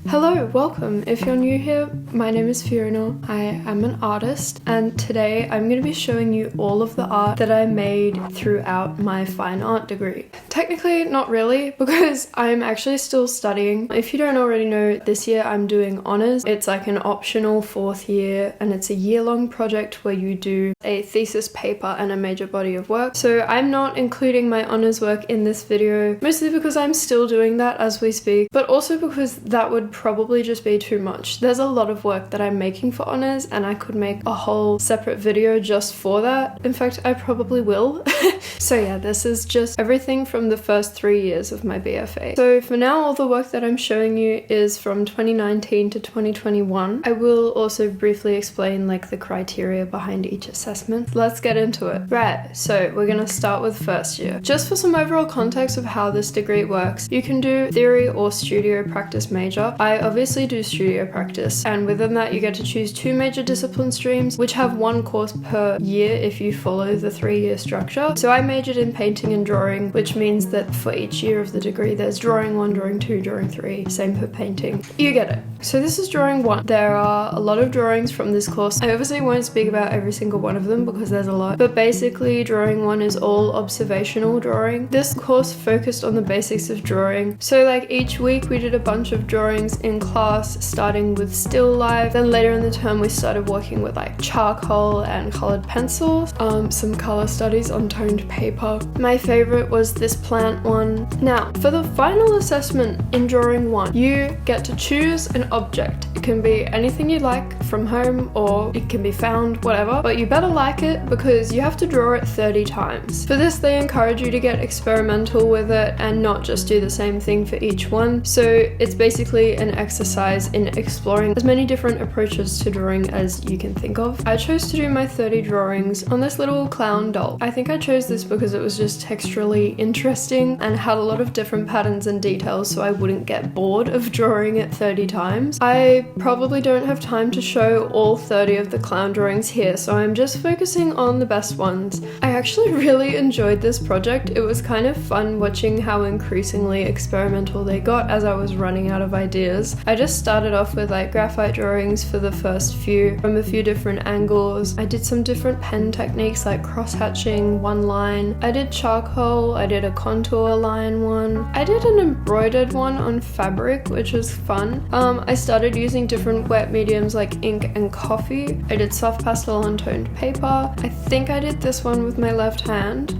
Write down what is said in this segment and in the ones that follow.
Hello, welcome. If you're new here, my name is Fiona. I am an artist, and today I'm going to be showing you all of the art that I made throughout my fine art degree. Technically, not really, because I'm actually still studying. If you don't already know, this year I'm doing honours. It's like an optional 4th year, and it's a year-long project where you do a thesis paper and a major body of work. So I'm not including my honours work in this video, mostly because I'm still doing that as we speak, but also because that would probably just be too much. There's a lot of work that I'm making for honours, and I could make a whole separate video just for that. In fact, I probably will. So yeah, this is just everything from the first 3 years of my BFA. So for now, all the work that I'm showing you is from 2019 to 2021. I will also briefly explain like the criteria behind each assessment. Let's get into it. Right, so we're gonna start with first year. Just for some overall context of how this degree works, you can do theory or studio practice major. I obviously do studio practice, and within that you get to choose 2 major discipline streams, which have 1 course per year if you follow the 3-year structure. So I majored in painting and drawing, which means that for each year of the degree there's drawing 1, drawing 2, drawing 3, same for painting. You get it. So this is drawing 1. There are a lot of drawings from this course. I obviously won't speak about every single one of them because there's a lot, but basically drawing 1 is all observational drawing. This course focused on the basics of drawing. So like each week we did a bunch of drawings in class, starting with still life. Then later in the term we started working with like charcoal and colored pencils, some color studies on toned paper. My favorite was this plant one. Now for the final assessment in drawing 1, you get to choose an object. It can be anything you like from home, or it can be found, whatever, but you better like it because you have to draw it 30 times. For this they encourage you to get experimental with it and not just do the same thing for each one. So it's basically an exercise in exploring as many different approaches to drawing as you can think of. I chose to do my 30 drawings on this little clown doll. I think I chose this because it was just texturally interesting and had a lot of different patterns and details, so I wouldn't get bored of drawing it 30 times. I probably don't have time to show all 30 of the clown drawings here, so I'm just focusing on the best ones. I actually really enjoyed this project. It was kind of fun watching how increasingly experimental they got as I was running out of ideas. I just started off with like graphite drawings for the first few from a few different angles. I did some different pen techniques like cross-hatching, one line. I did charcoal, I did a contour line one. I did an embroidered one on fabric, which was fun. I started using different wet mediums like ink and coffee. I did soft pastel on toned paper. I think I did this one with my left hand.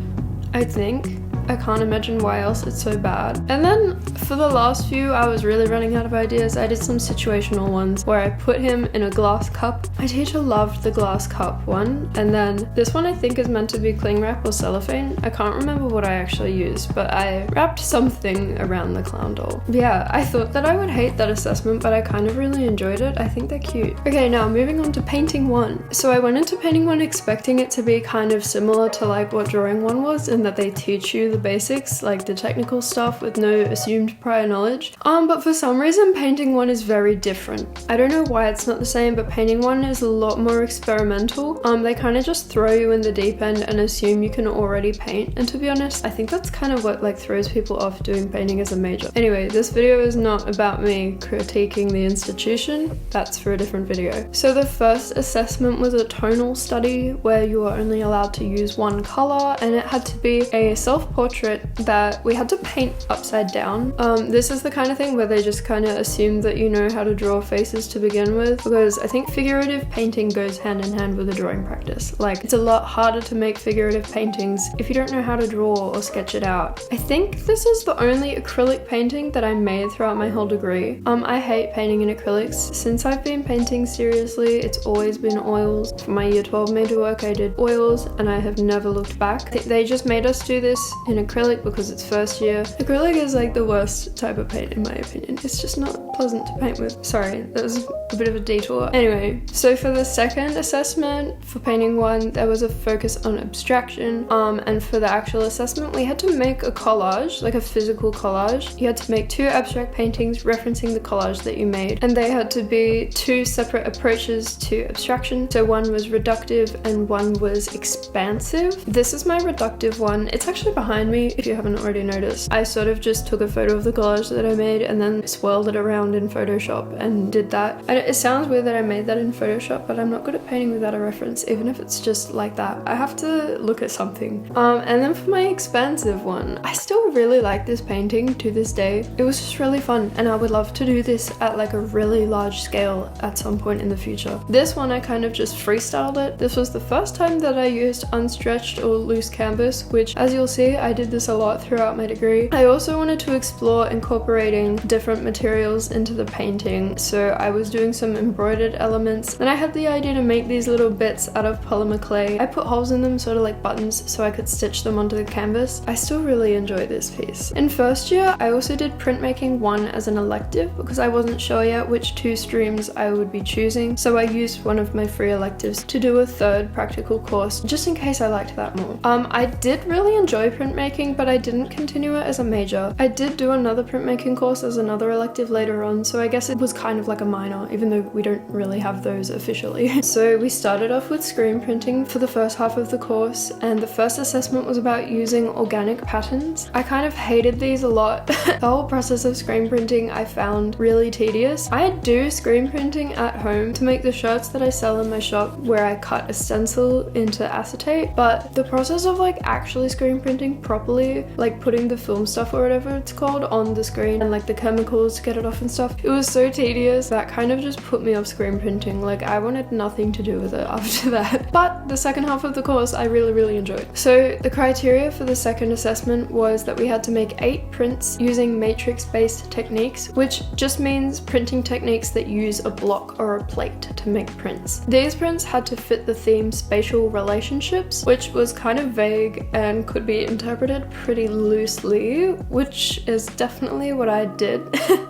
I can't imagine why else it's so bad. And then for the last few, I was really running out of ideas. I did some situational ones where I put him in a glass cup. My teacher loved the glass cup one. And then this one I think is meant to be cling wrap or cellophane. I can't remember what I actually used, but I wrapped something around the clown doll. Yeah, I thought that I would hate that assessment, but I kind of really enjoyed it. I think they're cute. Okay, now moving on to painting 1. So I went into painting 1 expecting it to be kind of similar to like what drawing 1 was, in that they teach you the basics, like the technical stuff with no assumed prior knowledge. But for some reason painting 1 is very different. I don't know why it's not the same, but painting 1 is a lot more experimental. They kind of just throw you in the deep end and assume you can already paint, and to be honest, I think that's kind of what like throws people off doing painting as a major. Anyway, this video is not about me critiquing the institution. That's for a different video. So the first assessment was a tonal study where you are only allowed to use 1 color, and it had to be a self-portrait that we had to paint upside down. This is the kind of thing where they just kind of assume that you know how to draw faces to begin with, because I think figurative painting goes hand in hand with a drawing practice. Like, it's a lot harder to make figurative paintings if you don't know how to draw or sketch it out. I think this is the only acrylic painting that I made throughout my whole degree. I hate painting in acrylics. Since I've been painting seriously, it's always been oils. For my year 12 major work, I did oils, and I have never looked back. They just made us do this in acrylic because it's first year. Acrylic is like the worst type of paint in my opinion. It's just not pleasant to paint with. Sorry, that was a bit of a detour. Anyway, so for the second assessment for painting 1, there was a focus on abstraction, and for the actual assessment we had to make a collage, like a physical collage. You had to make 2 abstract paintings referencing the collage that you made, and they had to be 2 separate approaches to abstraction. So one was reductive and one was expansive. This is my reductive one. It's actually behind behind me, if you haven't already noticed, I sort of just took a photo of the collage that I made and then swirled it around in Photoshop and did that. And it sounds weird that I made that in Photoshop, but I'm not good at painting without a reference, even if it's just like that. I have to look at something. And then for my expansive one, I still really like this painting to this day. It was just really fun, and I would love to do this at like a really large scale at some point in the future. This one I kind of just freestyled it. This was the first time that I used unstretched or loose canvas, which, as you'll see, I did this a lot throughout my degree. I also wanted to explore incorporating different materials into the painting, so I was doing some embroidered elements. Then I had the idea to make these little bits out of polymer clay. I put holes in them, sort of like buttons, so I could stitch them onto the canvas. I still really enjoy this piece. In first year, I also did printmaking 1 as an elective because I wasn't sure yet which 2 streams I would be choosing, so I used one of my free electives to do a 3rd practical course, just in case I liked that more. I did really enjoy printmaking, but I didn't continue it as a major. I did do another printmaking course as another elective later on, so I guess it was kind of like a minor, even though we don't really have those officially. So we started off with screen printing for the first half of the course, and the first assessment was about using organic patterns. I kind of hated these a lot. The whole process of screen printing I found really tedious. I do screen printing at home to make the shirts that I sell in my shop, where I cut a stencil into acetate, but the process of like actually screen printing properly, like putting the film stuff or whatever it's called on the screen and like the chemicals to get it off and stuff, it was so tedious that kind of just put me off screen printing. Like I wanted nothing to do with it after that. But the second half of the course I really enjoyed. So the criteria for the second assessment was that we had to make 8 prints using matrix-based techniques, which just means printing techniques that use a block or a plate to make prints. These prints had to fit the theme spatial relationships, which was kind of vague and could be interpreted pretty loosely, which is definitely what I did.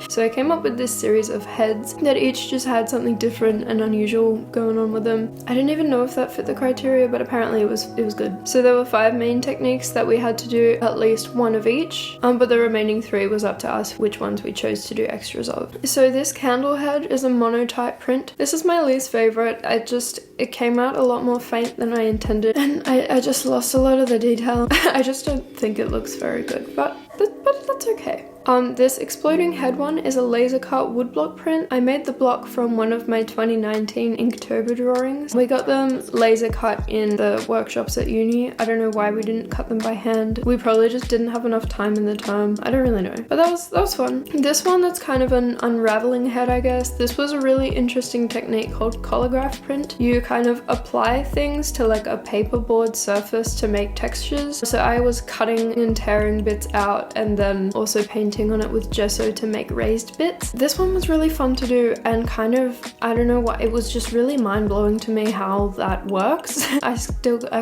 So I came up with this series of heads that each just had something different and unusual going on with them. I didn't even know if that fit the criteria, but apparently it was good. So there were 5 main techniques that we had to do at least 1 of each, but the remaining 3 was up to us which ones we chose to do extras of. So this candle head is a monotype print. This is my least favorite. It came out a lot more faint than I intended, and I just lost a lot of the detail. I just don't think it looks very good, but that's okay. This exploding head one is a laser cut woodblock print. I made the block from one of my 2019 Inktober drawings. We got them laser cut in the workshops at uni. I don't know why we didn't cut them by hand. We probably just didn't have enough time in the term. I don't really know, but that was fun. This one, that's kind of an unraveling head, I guess. This was a really interesting technique called collagraph print. You kind of apply things to like a paperboard surface to make textures. So I was cutting and tearing bits out and then also painting on it with gesso to make raised bits. This one was really fun to do, and kind of, I don't know what, it was just really mind-blowing to me how that works. I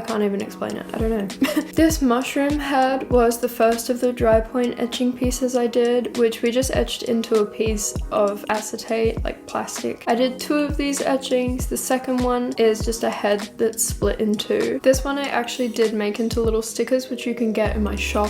can't even explain it. I don't know. This mushroom head was the first of the dry point etching pieces I did, which we just etched into a piece of acetate, like plastic. I did 2 of these etchings. The second one is just a head that's split in 2. This one I actually did make into little stickers, which you can get in my shop.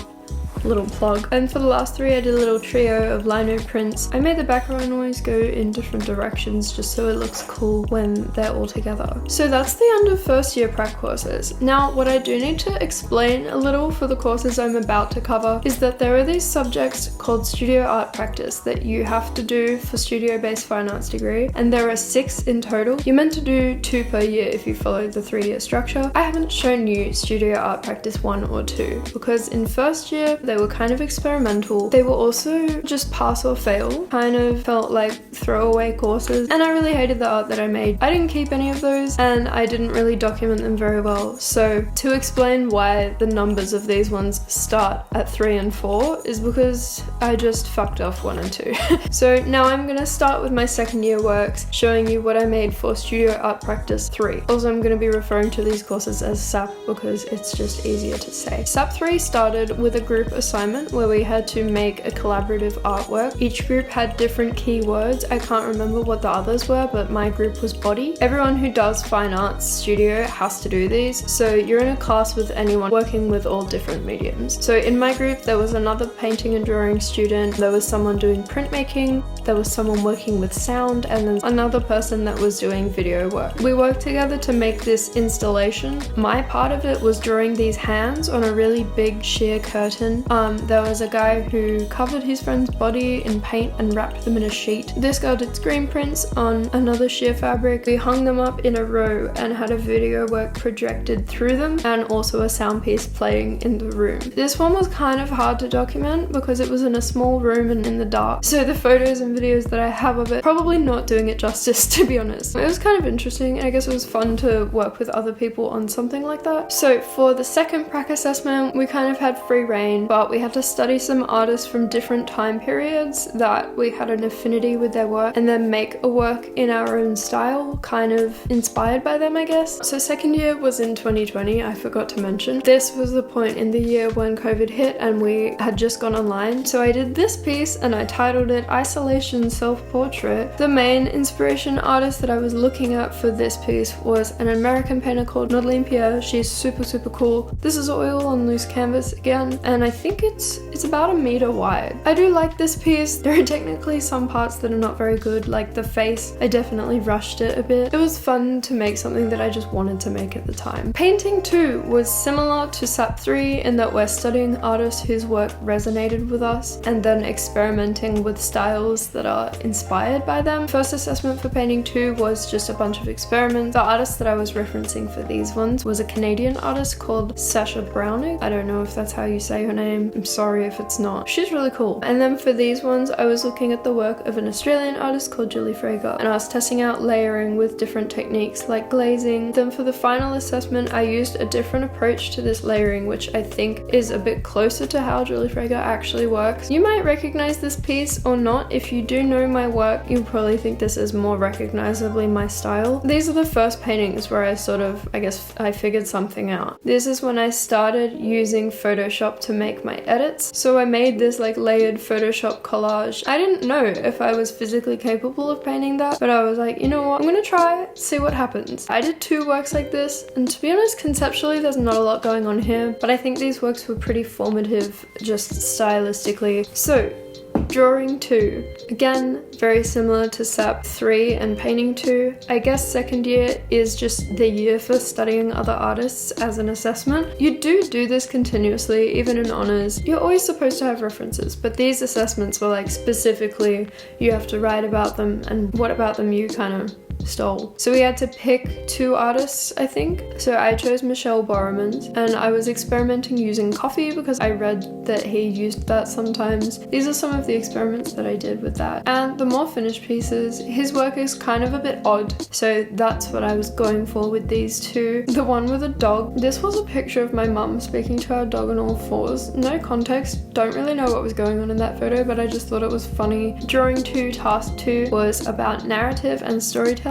Little plug. And for the last 3 I did a little trio of lino prints. I made the background noise go in different directions just so it looks cool when they're all together. So that's the end of first year prac courses. Now what I do need to explain a little for the courses I'm about to cover is that there are these subjects called studio art practice that you have to do for studio-based fine arts degree, and there are 6 in total. You're meant to do 2 per year if you follow the 3-year structure. I haven't shown you studio art practice 1 or 2 because in first year they were kind of experimental. They were also just pass or fail, kind of felt like throwaway courses, and I really hated the art that I made. I didn't keep any of those and I didn't really document them very well. So to explain why the numbers of these ones start at 3 and 4 is because I just fucked off 1 and 2. So now I'm gonna start with my second year works, showing you what I made for studio art practice 3. Also, I'm gonna be referring to these courses as SAP because it's just easier to say. SAP 3 started with a group assignment where we had to make a collaborative artwork. Each group had different keywords. I can't remember what the others were, but my group was body. Everyone who does fine arts studio has to do these. So you're in a class with anyone working with all different mediums. So in my group, there was another painting and drawing student. There was someone doing printmaking. There was someone working with sound, and then another person that was doing video work. We worked together to make this installation. My part of it was drawing these hands on a really big sheer curtain. There was a guy who covered his friend's body in paint and wrapped them in a sheet. This girl did screen prints on another sheer fabric. We hung them up in a row and had a video work projected through them, and also a sound piece playing in the room. This one was kind of hard to document because it was in a small room and in the dark. So the photos and videos that I have of it, probably not doing it justice, to be honest. It was kind of interesting. I guess it was fun to work with other people on something like that. So for the second prac assessment, we kind of had free reign, but we had to study some artists from different time periods that we had an affinity with their work, and then make a work in our own style, kind of inspired by them, I guess. So second year was in 2020, I forgot to mention. This was the point in the year when COVID hit and we had just gone online. So I did this piece and I titled it Isolation Self-Portrait. The main inspiration artist that I was looking at for this piece was an American painter called Nodeline Pierre. She's super cool. This is oil on loose canvas again, and I think it's about 1 meter wide. I do like this piece. There are technically some parts that are not very good, like the face. I definitely rushed it a bit. It was fun to make something that I just wanted to make at the time. Painting 2 was similar to SAP 3 in that we're studying artists whose work resonated with us and then experimenting with styles that are inspired by them. First assessment for painting 2 was just a bunch of experiments. The artist that I was referencing for these ones was a Canadian artist called Sacha Browning. I don't know if that's how you say her name. I'm sorry if it's not. She's really cool. And then for these ones, I was looking at the work of an Australian artist called Julie Frager, and I was testing out layering with different techniques like glazing. Then for the final assessment, I used a different approach to this layering, which I think is a bit closer to how Julie Frager actually works. You might recognize this piece or not. If you do know my work, you'll probably think this is more recognizably my style. These are the first paintings where I sort of, I guess, I figured something out. This is when I started using Photoshop to make my edits. So I made this like layered Photoshop collage. I didn't know if I was physically capable of painting that, but I was like, you know what, I'm gonna try, see what happens. I did 2 works like this, and to be honest, conceptually there's not a lot going on here, but I think these works were pretty formative just stylistically. So drawing 2, again, very similar to SAP 3 and painting 2. I guess second year is just the year for studying other artists as an assessment. You do this continuously, even in honors. You're always supposed to have references, but these assessments were like specifically, you have to write about them and what about them you kind of stole. So we had to pick 2 artists, I think. So I chose Michel Boromans, and I was experimenting using coffee because I read that he used that sometimes. These are some of the experiments that I did with that. And the more finished pieces, his work is kind of a bit odd, so that's what I was going for with these 2. The one with a dog, this was a picture of my mum speaking to our dog on all fours. No context, don't really know what was going on in that photo, but I just thought it was funny. Drawing 2, task 2 was about narrative and storytelling.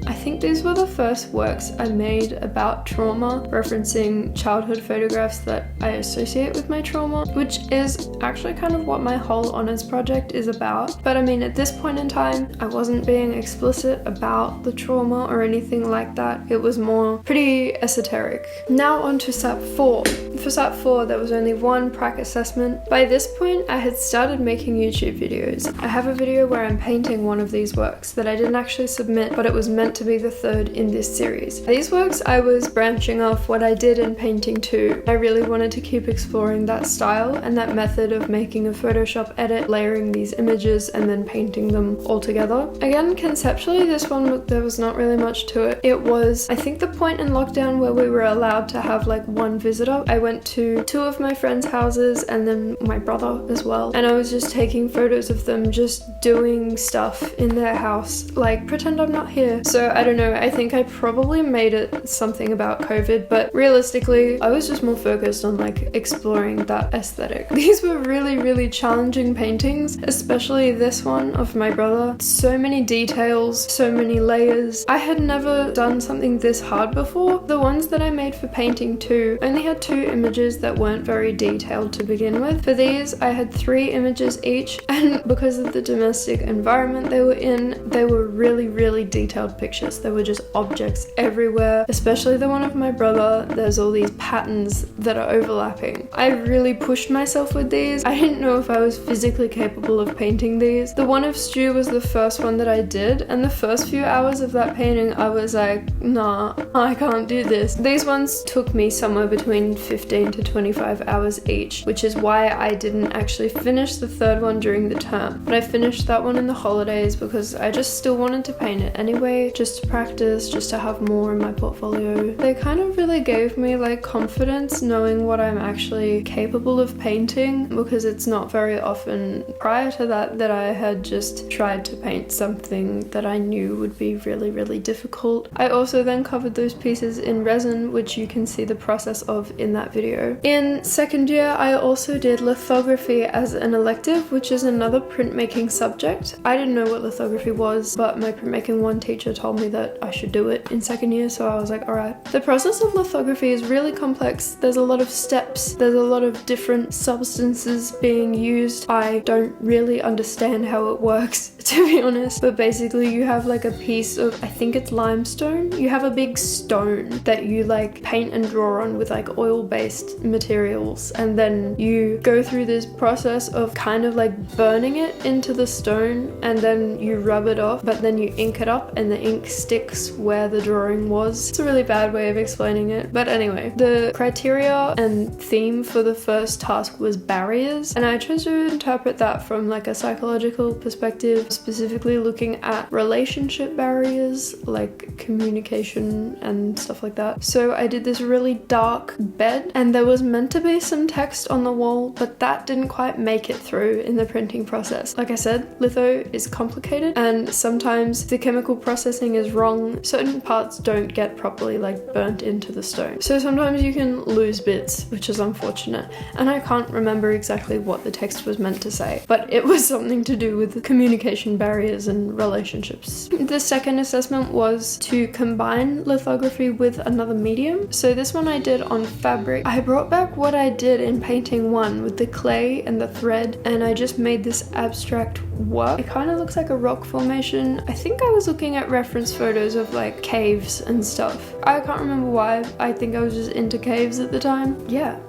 I think these were the first works I made about trauma, referencing childhood photographs that I associate with my trauma, which is actually kind of what my whole honors project is about. But I mean, at this point in time, I wasn't being explicit about the trauma or anything like that. It was more pretty esoteric. Now on to SAP 4. For SAP 4, there was only 1 prac assessment. By this point, I had started making YouTube videos. I have a video where I'm painting one of these works that I didn't actually submit, but it was meant to be the 3rd in this series. These works, I was branching off what I did in painting 2. I really wanted to keep exploring that style and that method of making a Photoshop edit, layering these images, and then painting them all together. Again, conceptually, this one, there was not really much to it. It was, I think, the point in lockdown where we were allowed to have like 1 visitor. I went to 2 of my friends' houses and then my brother as well, and I was just taking photos of them just doing stuff in their house, like pretend I'm not here. So I don't know, I think I probably made it something about COVID, but realistically I was just more focused on like exploring that aesthetic. These were really challenging paintings, especially this one of my brother. So many details, so many layers. I had never done something this hard before. The ones that I made for painting 2 only had 2 images that weren't very detailed to begin with. For these, I had 3 images each, and because of the domestic environment they were in, they were really detailed pictures. There were just objects everywhere, especially the one of my brother. There's all these patterns that are overlapping. I really pushed myself with these. I didn't know if I was physically capable of painting these. The one of Stu was the first one that I did, and the first few hours of that painting I was like, nah, I can't do this. These ones took me somewhere between 15 to 25 hours each, which is why I didn't actually finish the third one during the term. But I finished that one in the holidays because I just still wanted to paint it anyway, just to practice, just to have more in my portfolio. They kind of really gave me like confidence knowing what I'm actually capable of painting, because it's not very often prior to that that I had just tried to paint something that I knew would be really difficult. I also then covered those pieces in resin, which you can see the process of in that video. In second year, I also did lithography as an elective, which is another printmaking subject. I didn't know what lithography was, but my printmaking 1 teacher told me that I should do it in second year, so I was like, alright. The process of lithography is really complex. There's a lot of steps, there's a lot of different substances being used. I don't really understand how it works, to be honest, but basically you have like a piece of, I think it's limestone. You have a big stone that you like paint and draw on with like oil-based materials, and then you go through this process of kind of like burning it into the stone, and then you rub it off, but then you ink it up and the ink sticks where the drawing was. It's a really bad way of explaining it, but anyway, the criteria and theme for the first task was barriers, and I chose to interpret that from like a psychological perspective, specifically looking at relationship barriers like communication and stuff like that. So I did this really dark bed, and there was meant to be some text on the wall, but that didn't quite make it through in the printing process. Like I said, litho is complicated, and sometimes the chemical processing is wrong. Certain parts don't get properly like burnt into the stone, so sometimes you can lose bits, which is unfortunate, and I can't remember exactly what the text was meant to say, but it was something to do with communication barriers and relationships. The second assessment was to combine lithography with another medium. So this one I did on fabric. I brought back what I did in painting 1 with the clay and the thread, and I just made this abstract work. It kind of looks like a rock formation. I think I was looking at reference photos of like caves and stuff. I can't remember why. I think I was just into caves at the time. Yeah.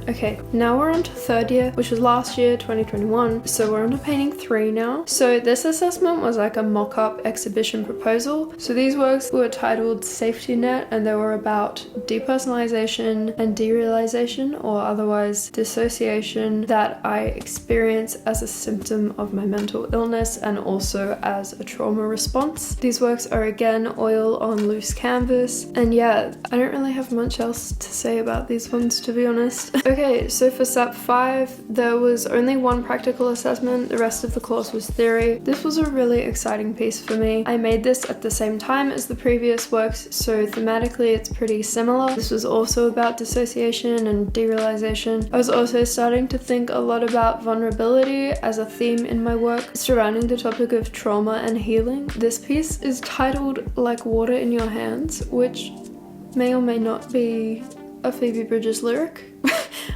Okay, now we're on to third year, which was last year, 2021. So we're on to painting 3 now. So this assessment was like a mock-up exhibition proposal. So these works were titled Safety Net, and they were about depersonalization and derealization, or otherwise dissociation, that I experience as a symptom of my mental illness and also as a trauma response. These works are again oil on loose canvas, and yeah, I don't really have much else to say about these ones, to be honest. Okay, so for SAP 5, there was only 1 practical assessment, the rest of the course was theory. This was a really exciting piece for me. I made this at the same time as the previous works, so thematically it's pretty similar. This was also about dissociation and derealization. I was also starting to think a lot about vulnerability as a theme in my work surrounding the topic of trauma and healing. This piece is titled Like Water in Your Hands, which may or may not be a Phoebe Bridgers lyric.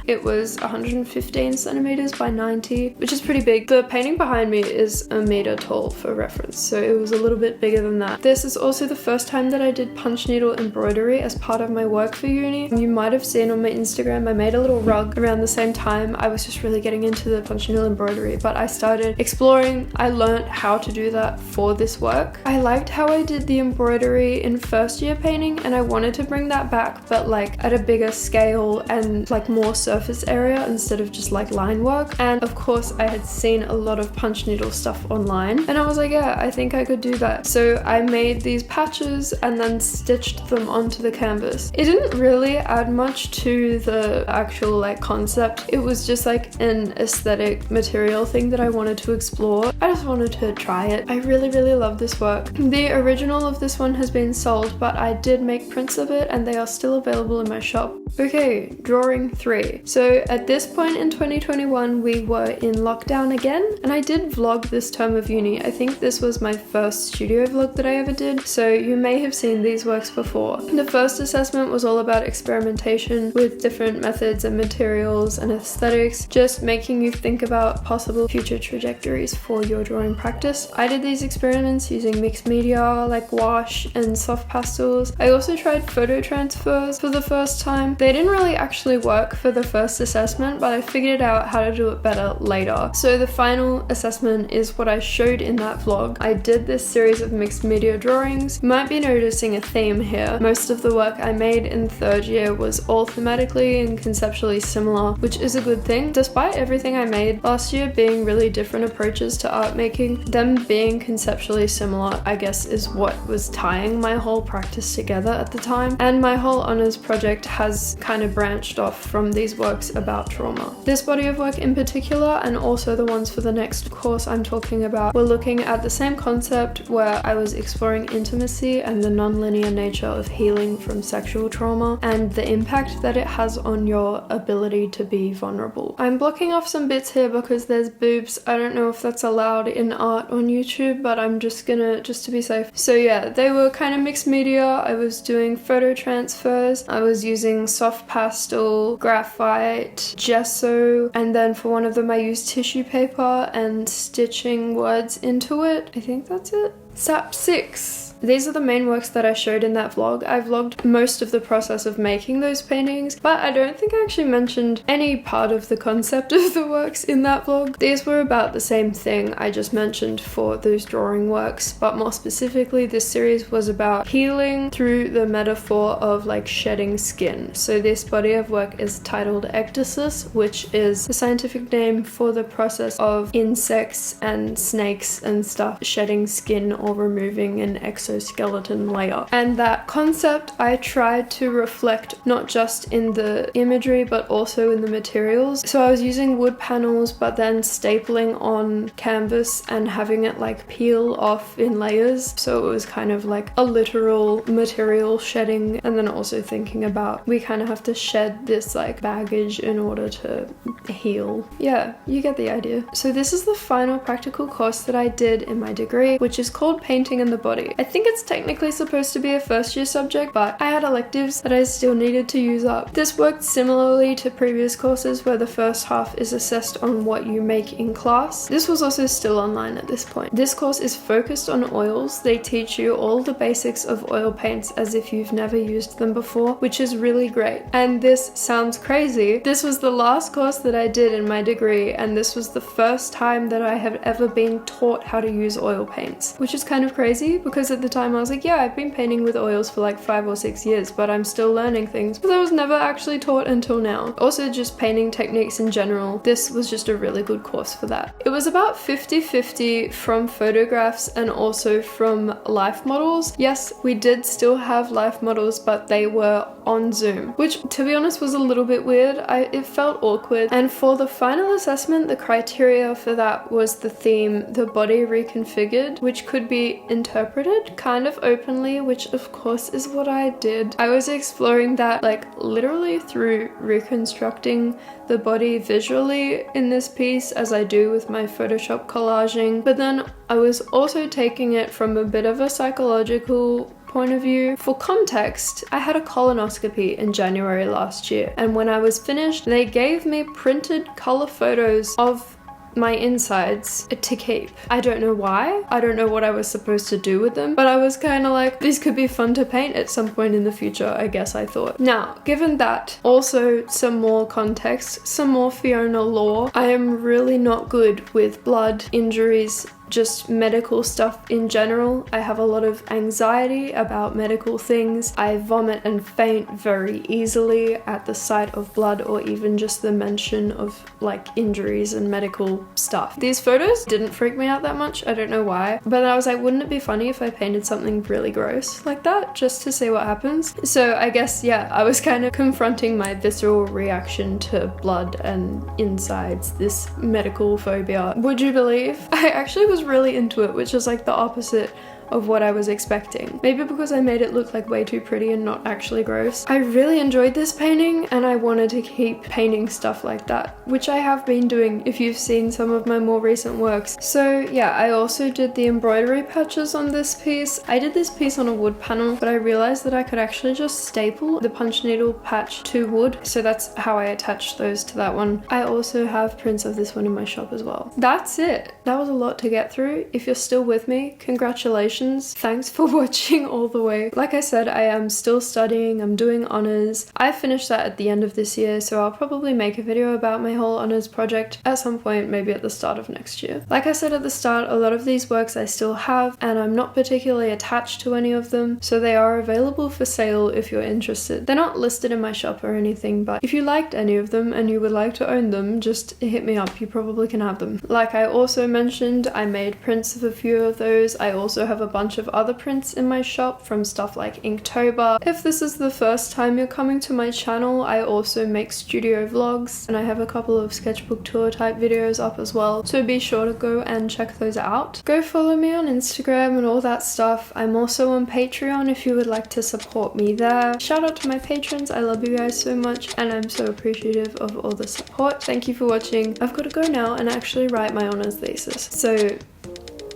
It was 115 centimeters by 90, which is pretty big. The painting behind me is a meter tall for reference, so it was a little bit bigger than that. This is also the first time that I did punch needle embroidery as part of my work for uni. You might have seen on my Instagram, I made a little rug around the same time. I was just really getting into the punch needle embroidery, but I started exploring. I learned how to do that for this work. I liked how I did the embroidery in first year painting, and I wanted to bring that back, but like at a bigger scale and like more surface area instead of just like line work. And of course I had seen a lot of punch needle stuff online, and I was like, yeah, I think I could do that. So I made these patches and then stitched them onto the canvas. It didn't really add much to the actual like concept. It was just like an aesthetic material thing that I wanted to explore. I just wanted to try it. I really love this work. The original of this one has been sold, but I did make prints of it and they are still available in my shop. Okay, drawing 3. So at this point in 2021, we were in lockdown again, and I did vlog this term of uni. I think this was my first studio vlog that I ever did, so you may have seen these works before. The first assessment was all about experimentation with different methods and materials and aesthetics, just making you think about possible future trajectories for your drawing practice. I did these experiments using mixed media like wash and soft pastels. I also tried photo transfers for the first time. They didn't really actually work for the first assessment, but I figured out how to do it better later. So the final assessment is what I showed in that vlog. I did this series of mixed media drawings. You might be noticing a theme here. Most of the work I made in third year was all thematically and conceptually similar, which is a good thing. Despite everything I made last year being really different approaches to art making, them being conceptually similar, I guess, is what was tying my whole practice together at the time. And my whole honors project has kind of branched off from these works about trauma. This body of work in particular, and also the ones for the next course I'm talking about, were looking at the same concept where I was exploring intimacy and the non-linear nature of healing from sexual trauma and the impact that it has on your ability to be vulnerable. I'm blocking off some bits here because there's boobs. I don't know if that's allowed in art on YouTube, but I'm just to be safe. So yeah, they were kind of mixed media. I was doing photo transfers. I was using soft pastel, graphite, gesso, and then for one of them I used tissue paper and stitching words into it. I think that's it. SAP 6. These are the main works that I showed in that vlog. I vlogged most of the process of making those paintings, but I don't think I actually mentioned any part of the concept of the works in that vlog. These were about the same thing I just mentioned for those drawing works, but more specifically, this series was about healing through the metaphor of like shedding skin. So this body of work is titled ecdysis, which is the scientific name for the process of insects and snakes and stuff shedding skin or removing an exoskeleton layer. And that concept I tried to reflect not just in the imagery but also in the materials. So I was using wood panels but then stapling on canvas and having it like peel off in layers, so it was kind of like a literal material shedding, and then also thinking about we kind of have to shed this like baggage in order to heal. Yeah, you get the idea. So this is the final practical course that I did in my degree, which is called Painting in the Body. I think it's technically supposed to be a first year subject, but I had electives that I still needed to use up. This worked similarly to previous courses where the first half is assessed on what you make in class. This was also still online at this point. This course is focused on oils. They teach you all the basics of oil paints as if you've never used them before, which is really great. And this sounds crazy. This was the last course that I did in my degree, and this was the first time that I have ever been taught how to use oil paints, which is kind of crazy because at the time I was like, yeah, I've been painting with oils for like 5 or 6 years, but I'm still learning things because I was never actually taught until now. Also, just painting techniques in general, this was just a really good course for that. It was about 50-50 from photographs and also from life models. Yes, we did still have life models, but they were on Zoom, which to be honest was a little bit weird. It felt awkward. And for the final assessment, the criteria for that was the theme, the body reconfigured, which could be interpreted kind of openly, which of course is what I did. I was exploring that like literally through reconstructing the body visually in this piece, as I do with my Photoshop collaging, but then I was also taking it from a bit of a psychological point of view. For context, I had a colonoscopy in January last year, and when I was finished, they gave me printed color photos of my insides to keep. I don't know why. I don't know what I was supposed to do with them, but I was kind of like, these could be fun to paint at some point in the future, I guess I thought. Now, given that, also some more context, some more Fiona lore, I am really not good with blood, injuries, just medical stuff in general. I have a lot of anxiety about medical things. I vomit and faint very easily at the sight of blood or even just the mention of like injuries and medical stuff. These photos didn't freak me out that much. I don't know why, but I was like, wouldn't it be funny if I painted something really gross like that just to see what happens? So I guess, yeah, I was kind of confronting my visceral reaction to blood and insides, this medical phobia. Would you believe? I actually was really into it, which is like the opposite of what I was expecting. Maybe because I made it look like way too pretty and not actually gross. I really enjoyed this painting and I wanted to keep painting stuff like that, which I have been doing if you've seen some of my more recent works. So yeah, I also did the embroidery patches on this piece. I did this piece on a wood panel, but I realized that I could actually just staple the punch needle patch to wood, so that's how I attached those to that one. I also have prints of this one in my shop as well. That's it. That was a lot to get through. If you're still with me, congratulations. Thanks for watching all the way. Like I said, I am still studying. I'm doing honors. I finished that at the end of this year, so I'll probably make a video about my whole honors project at some point, maybe at the start of next year. Like I said at the start, a lot of these works I still have, and I'm not particularly attached to any of them, so they are available for sale if you're interested. They're not listed in my shop or anything, but if you liked any of them and you would like to own them, just hit me up. You probably can have them. Like I also mentioned, I made prints of a few of those. I also have a bunch of other prints in my shop from stuff like Inktober. If this is the first time you're coming to my channel, I also make studio vlogs and I have a couple of sketchbook tour type videos up as well, so be sure to go and check those out. Go follow me on Instagram and all that stuff. I'm also on Patreon if you would like to support me there. Shout out to my patrons. I love you guys so much and I'm so appreciative of all the support. Thank you for watching. I've got to go now and actually write my honors thesis, so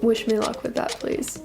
wish me luck with that, please.